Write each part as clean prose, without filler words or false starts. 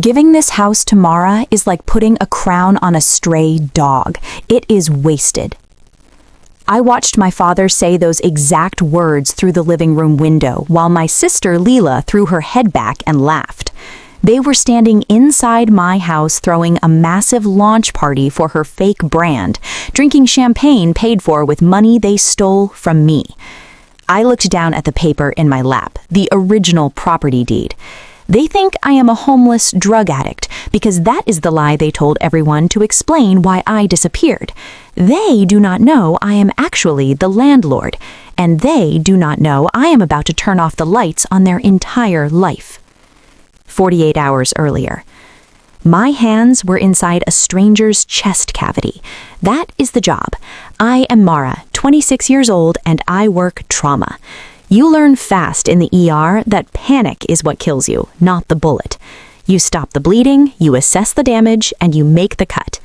Giving this house to Mara is like putting a crown on a stray dog. It is wasted. I watched my father say those exact words through the living room window while my sister Leela threw her head back and laughed. They were standing inside my house throwing a massive launch party for her fake brand, drinking champagne paid for with money they stole from me. I looked down at the paper in my lap, the original property deed. They think I am a homeless drug addict because that is the lie they told everyone to explain why I disappeared. They do not know I am actually the landlord, and they do not know I am about to turn off the lights on their entire life. 48 hours earlier. My hands were inside a stranger's chest cavity. That is the job. I am Mara, 26 years old, and I work trauma. You learn fast in the ER that panic is what kills you, not the bullet. You stop the bleeding, you assess the damage, and you make the cut.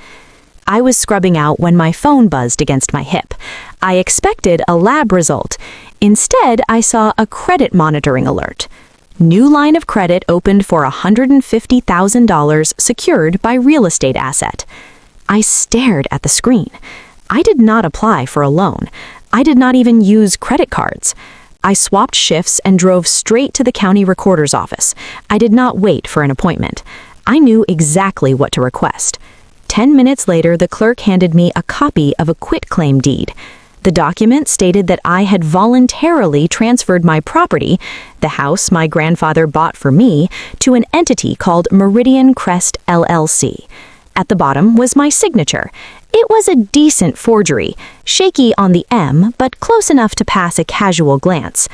I was scrubbing out when my phone buzzed against my hip. I expected a lab result. Instead, I saw a credit monitoring alert. New line of credit opened for $150,000 secured by real estate asset. I stared at the screen. I did not apply for a loan. I did not even use credit cards. I swapped shifts and drove straight to the county recorder's office. I did not wait for an appointment. I knew exactly what to request. 10 minutes later, the clerk handed me a copy of a quitclaim deed. The document stated that I had voluntarily transferred my property, the house my grandfather bought for me, to an entity called Meridian Crest LLC. At the bottom was my signature. It was a decent forgery, shaky on the M, but close enough to pass a casual glance.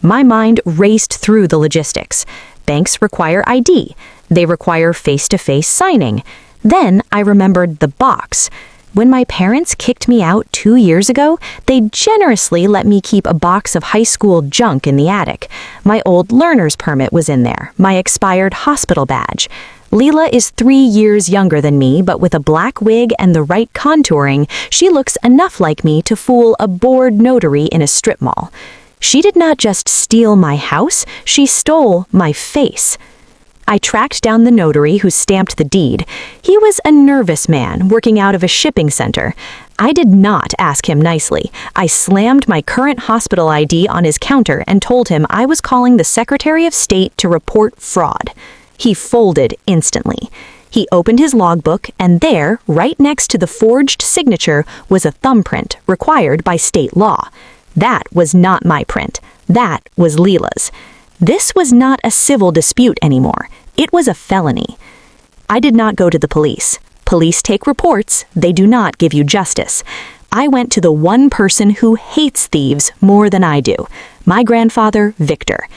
My mind raced through the logistics. Banks require ID. They require face-to-face signing. Then I remembered the box. When my parents kicked me out 2 years ago, they generously let me keep a box of high school junk in the attic. My old learner's permit was in there, my expired hospital badge. Leela is 3 years younger than me, but with a black wig and the right contouring, she looks enough like me to fool a bored notary in a strip mall. She did not just steal my house, she stole my face. I tracked down the notary who stamped the deed. He was a nervous man working out of a shipping center. I did not ask him nicely. I slammed my current hospital ID on his counter and told him I was calling the Secretary of State to report fraud. He folded instantly. He opened his logbook, and there, right next to the forged signature, was a thumbprint required by state law. That was not my print. That was Leela's. This was not a civil dispute anymore. It was a felony. I did not go to the police. Police take reports. They do not give you justice. I went to the one person who hates thieves more than I do. My grandfather, Victor.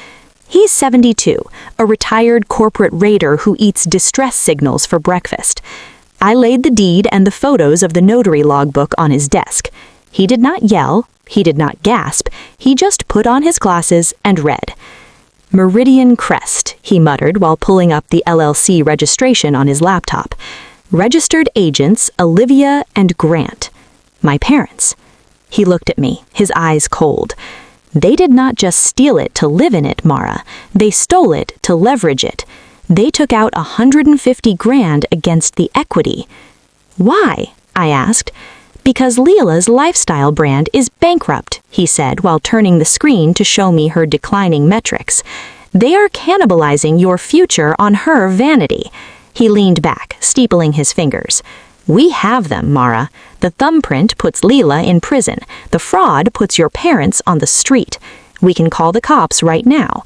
He's 72, a retired corporate raider who eats distress signals for breakfast. I laid the deed and the photos of the notary logbook on his desk. He did not yell. He did not gasp. He just put on his glasses and read. Meridian Crest, he muttered while pulling up the LLC registration on his laptop. Registered agents Olivia and Grant. My parents. He looked at me, his eyes cold. They did not just steal it to live in it, Mara. They stole it to leverage it. They took out $150,000 against the equity. Why? I asked. Because Leela's lifestyle brand is bankrupt, he said while turning the screen to show me her declining metrics. They are cannibalizing your future on her vanity. He leaned back, steepling his fingers. We have them, Mara. The thumbprint puts Leela in prison. The fraud puts your parents on the street. We can call the cops right now.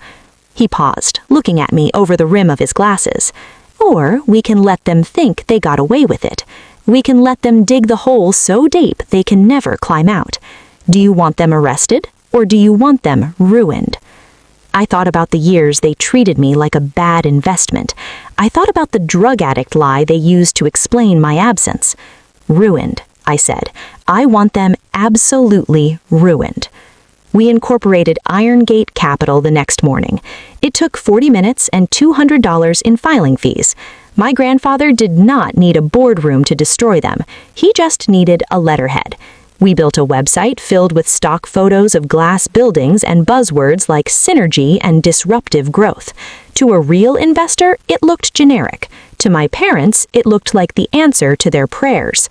He paused, looking at me over the rim of his glasses. Or we can let them think they got away with it. We can let them dig the hole so deep they can never climb out. Do you want them arrested, or do you want them ruined? I thought about the years they treated me like a bad investment. I thought about the drug addict lie they used to explain my absence. Ruined, I said. I want them absolutely ruined. We incorporated Iron Gate Capital the next morning. It took 40 minutes and $200 in filing fees. My grandfather did not need a boardroom to destroy them. He just needed a letterhead. We built a website filled with stock photos of glass buildings and buzzwords like synergy and disruptive growth. To a real investor, it looked generic. To my parents, it looked like the answer to their prayers.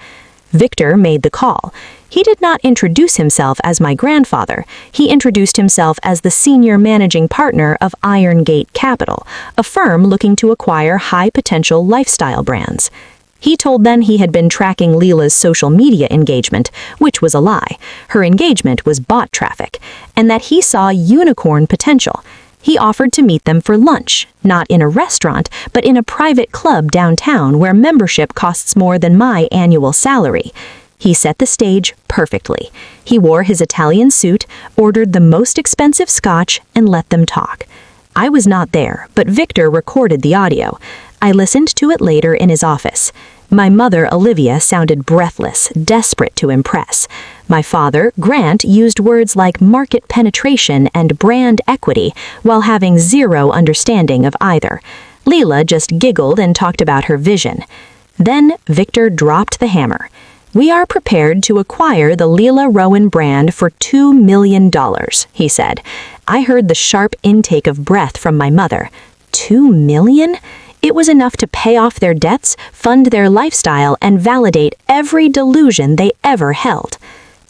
Victor made the call. He did not introduce himself as my grandfather. He introduced himself as the senior managing partner of Narrated Capital, a firm looking to acquire high-potential lifestyle brands. He told them he had been tracking Leela's social media engagement, which was a lie. Her engagement was bot traffic, and that he saw unicorn potential. He offered to meet them for lunch, not in a restaurant, but in a private club downtown where membership costs more than my annual salary. He set the stage perfectly. He wore his Italian suit, ordered the most expensive scotch, and let them talk. I was not there, but Victor recorded the audio. I listened to it later in his office. My mother, Olivia, sounded breathless, desperate to impress. My father, Grant, used words like market penetration and brand equity while having zero understanding of either. Leela just giggled and talked about her vision. Then Victor dropped the hammer. "We are prepared to acquire the Leela Rowan brand for $2 million, he said. I heard the sharp intake of breath from my mother. $2 million? It was enough to pay off their debts, fund their lifestyle, and validate every delusion they ever held.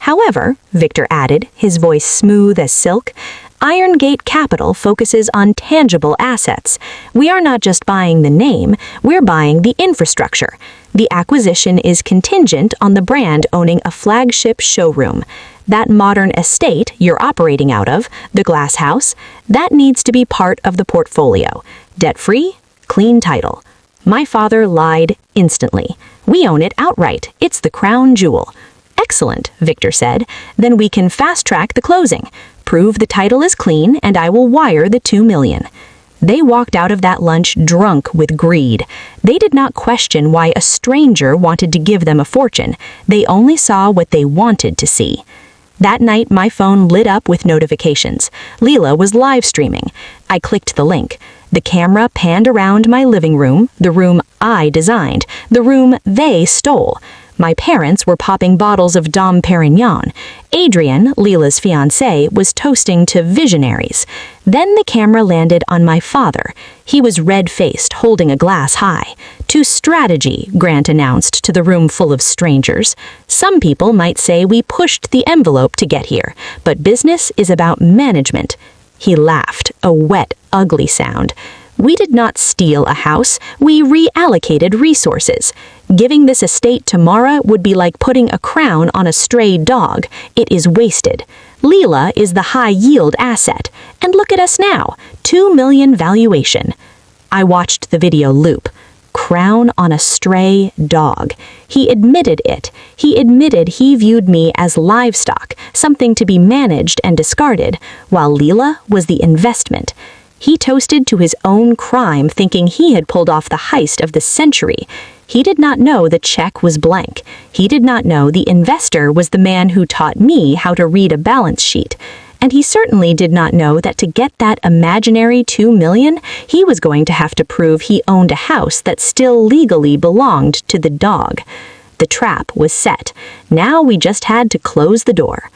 However, Victor added, his voice smooth as silk, Narrated Capital focuses on tangible assets. We are not just buying the name, we're buying the infrastructure. The acquisition is contingent on the brand owning a flagship showroom. That modern estate you're operating out of, the glass house, that needs to be part of the portfolio. Debt-free, clean title." My father lied instantly. "We own it outright. It's the crown jewel." "Excellent," Victor said. "Then we can fast-track the closing. Prove the title is clean, and I will wire the $2 million. They walked out of that lunch drunk with greed. They did not question why a stranger wanted to give them a fortune. They only saw what they wanted to see. That night, my phone lit up with notifications. Leela was live streaming. I clicked the link. The camera panned around my living room, the room I designed, the room they stole. My parents were popping bottles of Dom Perignon. Adrian, Leela's fiancé, was toasting to visionaries. Then the camera landed on my father. He was red-faced, holding a glass high. "To strategy," Grant announced to the room full of strangers. "Some people might say we pushed the envelope to get here, but business is about management." He laughed, a wet, ugly sound. "We did not steal a house, we reallocated resources. Giving this estate to Mara would be like putting a crown on a stray dog. It is wasted. Leela is the high-yield asset. And look at us now, $2 million valuation." I watched the video loop. Crown on a stray dog. He admitted it. He admitted he viewed me as livestock, something to be managed and discarded, while Leela was the investment. He toasted to his own crime, thinking he had pulled off the heist of the century. He did not know the check was blank. He did not know the investor was the man who taught me how to read a balance sheet. And he certainly did not know that to get that imaginary $2 million, he was going to have to prove he owned a house that still legally belonged to the dog. The trap was set. Now we just had to close the door.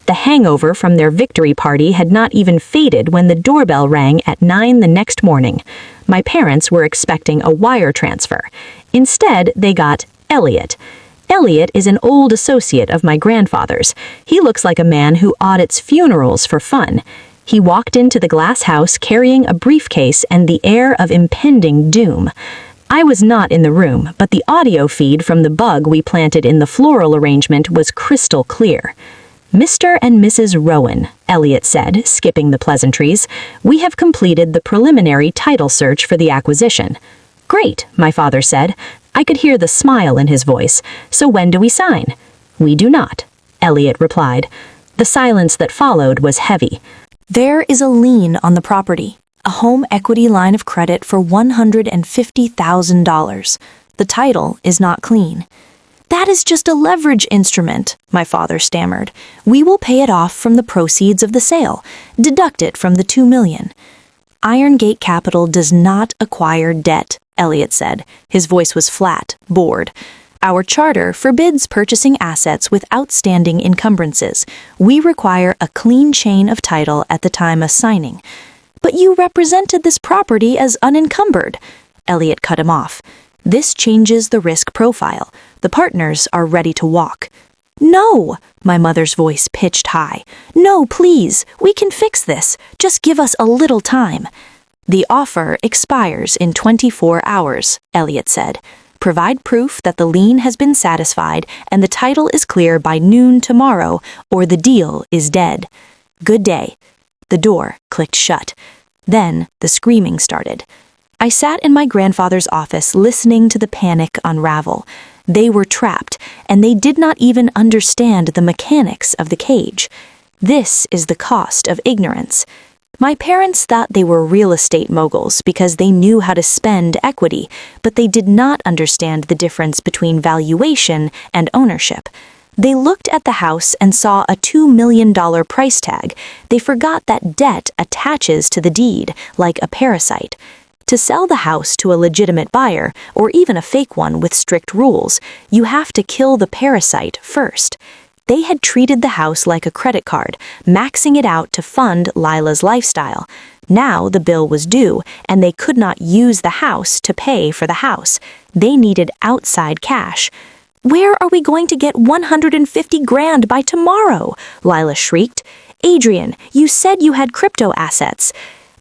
The hangover from their victory party had not even faded when the doorbell rang at 9 the next morning. My parents were expecting a wire transfer. Instead, they got Elliot. Elliot is an old associate of my grandfather's. He looks like a man who audits funerals for fun. He walked into the glass house carrying a briefcase and the air of impending doom. I was not in the room, but the audio feed from the bug we planted in the floral arrangement was crystal clear. "Mr. and Mrs. Rowan," Elliot said, skipping the pleasantries, "we have completed the preliminary title search for the acquisition." "Great," my father said. I could hear the smile in his voice. "So when do we sign?" "We do not," Elliot replied. The silence that followed was heavy. "There is a lien on the property, a home equity line of credit for $150,000. The title is not clean." "That is just a leverage instrument," my father stammered. "We will pay it off from the proceeds of the sale. Deduct it from the $2 million. "Narrated Capital does not acquire debt," Elliot said. His voice was flat, bored. Our charter forbids purchasing assets with outstanding encumbrances. We require a clean chain of title at the time of signing. But you represented this property as unencumbered. Elliot cut him off. This changes the risk profile. The partners are ready to walk. No, my mother's voice pitched high. No, please, we can fix this. Just give us a little time. The offer expires in 24 hours, Elliot said. Provide proof that the lien has been satisfied and the title is clear by noon tomorrow, or the deal is dead. Good day. The door clicked shut. Then the screaming started. I sat in my grandfather's office listening to the panic unravel. They were trapped, and they did not even understand the mechanics of the cage. This is the cost of ignorance. My parents thought they were real estate moguls because they knew how to spend equity, but they did not understand the difference between valuation and ownership. They looked at the house and saw a $2 million price tag. They forgot that debt attaches to the deed, like a parasite. To sell the house to a legitimate buyer, or even a fake one with strict rules, you have to kill the parasite first. They had treated the house like a credit card, maxing it out to fund Lila's lifestyle. Now the bill was due, and they could not use the house to pay for the house. They needed outside cash. Where are we going to get $150,000 by tomorrow? Lila shrieked. Adrian, you said you had crypto assets.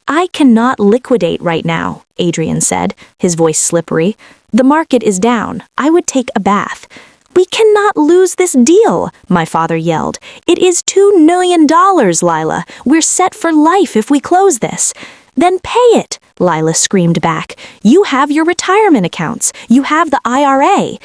I cannot liquidate right now, Adrian said, his voice slippery. The market is down. I would take a bath. We cannot lose this deal, my father yelled. It is $2 million, Lila. We're set for life if we close this. Then pay it, Lila screamed back. You have your retirement accounts. You have the IRA.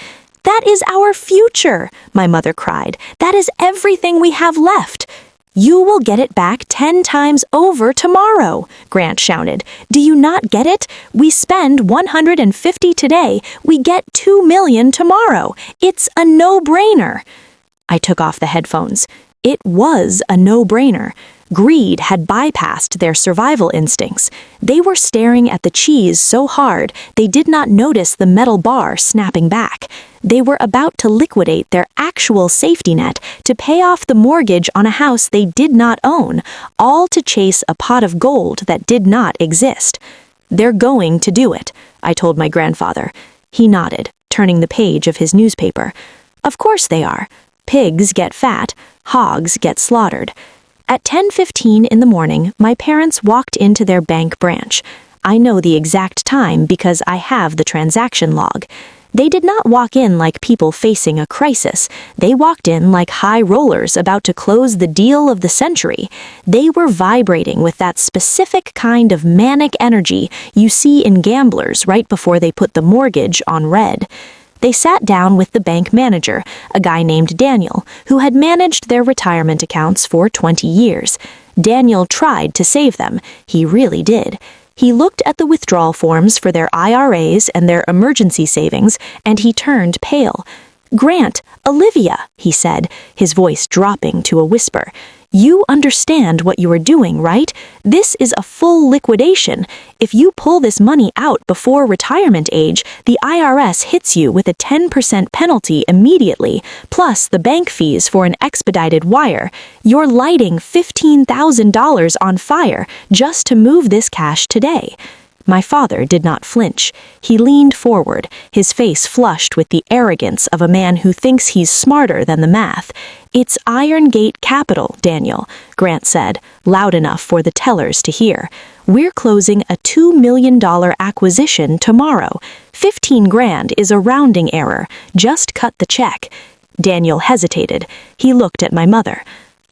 That is our future, my mother cried. That is everything we have left. You will get it back 10 times over tomorrow, Grant shouted. Do you not get it? We spend $150 today. We get $2 million tomorrow. It's a no-brainer. I took off the headphones. It was a no-brainer. Greed had bypassed their survival instincts. They were staring at the cheese so hard they did not notice the metal bar snapping back. They were about to liquidate their actual safety net to pay off the mortgage on a house they did not own, all to chase a pot of gold that did not exist. They're going to do it, I told my grandfather. He nodded, turning the page of his newspaper. Of course they are. Pigs get fat, hogs get slaughtered. At 10:15 in the morning, my parents walked into their bank branch. I know the exact time because I have the transaction log. They did not walk in like people facing a crisis. They walked in like high rollers about to close the deal of the century. They were vibrating with that specific kind of manic energy you see in gamblers right before they put the mortgage on red. They sat down with the bank manager, a guy named Daniel, who had managed their retirement accounts for 20 years. Daniel tried to save them. He really did. He looked at the withdrawal forms for their IRAs and their emergency savings, and he turned pale. Grant, Olivia, he said, his voice dropping to a whisper. You understand what you are doing, right? This is a full liquidation. If you pull this money out before retirement age, the IRS hits you with a 10% penalty immediately, plus the bank fees for an expedited wire. You're lighting $15,000 on fire just to move this cash today. My father did not flinch. He leaned forward, his face flushed with the arrogance of a man who thinks he's smarter than the math. It's Iron Gate Capital, Daniel, Grant said, loud enough for the tellers to hear. We're closing a $2 million acquisition tomorrow. $15,000 is a rounding error. Just cut the check. Daniel hesitated. He looked at my mother.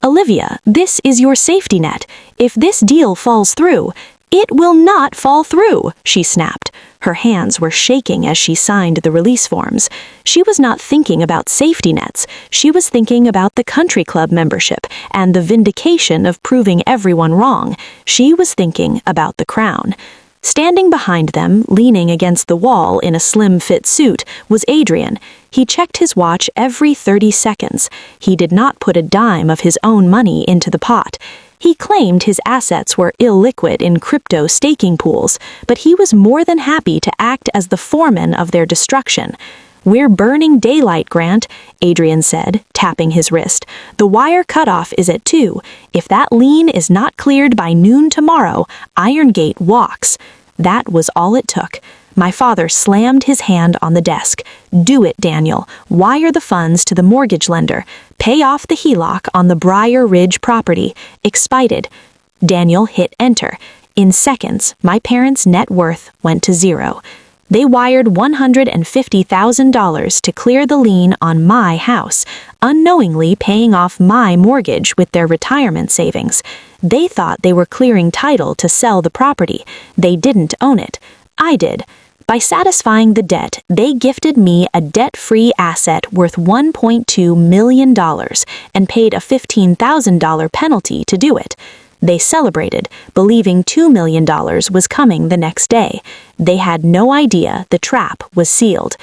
Olivia, this is your safety net. If this deal falls through, it will not fall through, she snapped. Her hands were shaking as she signed the release forms. She was not thinking about safety nets. She was thinking about the country club membership and the vindication of proving everyone wrong. She was thinking about the crown. Standing behind them, leaning against the wall in a slim-fit suit, was Adrian. He checked his watch every 30 seconds. He did not put a dime of his own money into the pot. He claimed his assets were illiquid in crypto staking pools, but he was more than happy to act as the foreman of their destruction. "We're burning daylight, Grant," Adrian said, tapping his wrist. "The wire cutoff is at 2. If that lien is not cleared by noon tomorrow, Irongate walks." That was all it took. My father slammed his hand on the desk. "Do it, Daniel. Wire the funds to the mortgage lender. Pay off the HELOC on the Briar Ridge property. Expedite." Daniel hit enter. In seconds, my parents' net worth went to 0. They wired $150,000 to clear the lien on my house, unknowingly paying off my mortgage with their retirement savings. They thought they were clearing title to sell the property. They didn't own it. I did. By satisfying the debt, they gifted me a debt-free asset worth $1.2 million and paid a $15,000 penalty to do it. They celebrated, believing $2 million was coming the next day. They had no idea the trap was sealed.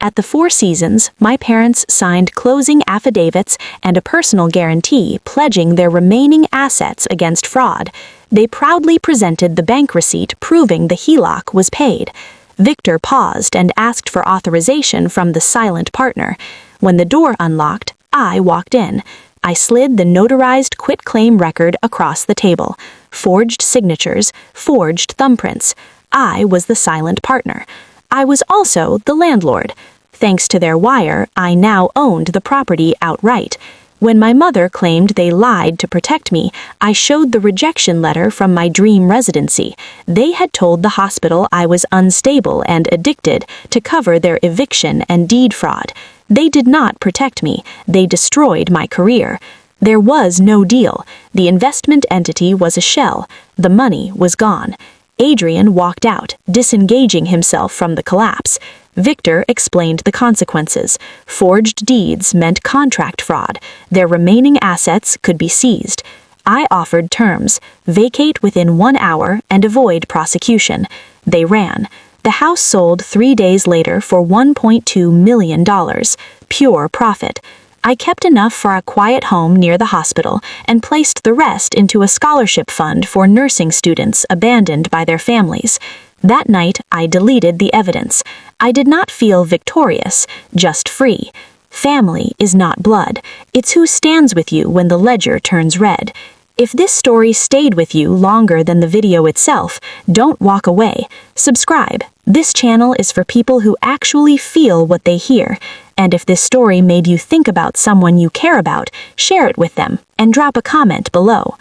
At the Four Seasons, my parents signed closing affidavits and a personal guarantee pledging their remaining assets against fraud. They proudly presented the bank receipt proving the HELOC was paid. Victor paused and asked for authorization from the silent partner. When the door unlocked, I walked in. I slid the notarized quitclaim record across the table. Forged signatures, forged thumbprints. I was the silent partner. I was also the landlord. Thanks to their wire, I now owned the property outright. When my mother claimed they lied to protect me, I showed the rejection letter from my dream residency. They had told the hospital I was unstable and addicted to cover their eviction and deed fraud. They did not protect me. They destroyed my career. There was no deal. The investment entity was a shell. The money was gone. Adrian walked out, disengaging himself from the collapse. Victor explained the consequences. Forged deeds meant contract fraud. Their remaining assets could be seized. I offered terms: vacate within 1 hour and avoid prosecution. They ran. The house sold 3 days later for $1.2 million. Pure profit. I kept enough for a quiet home near the hospital and placed the rest into a scholarship fund for nursing students abandoned by their families. That night, I deleted the evidence. I did not feel victorious, just free. Family is not blood. It's who stands with you when the ledger turns red. If this story stayed with you longer than the video itself, don't walk away. Subscribe. This channel is for people who actually feel what they hear. And if this story made you think about someone you care about, share it with them and drop a comment below.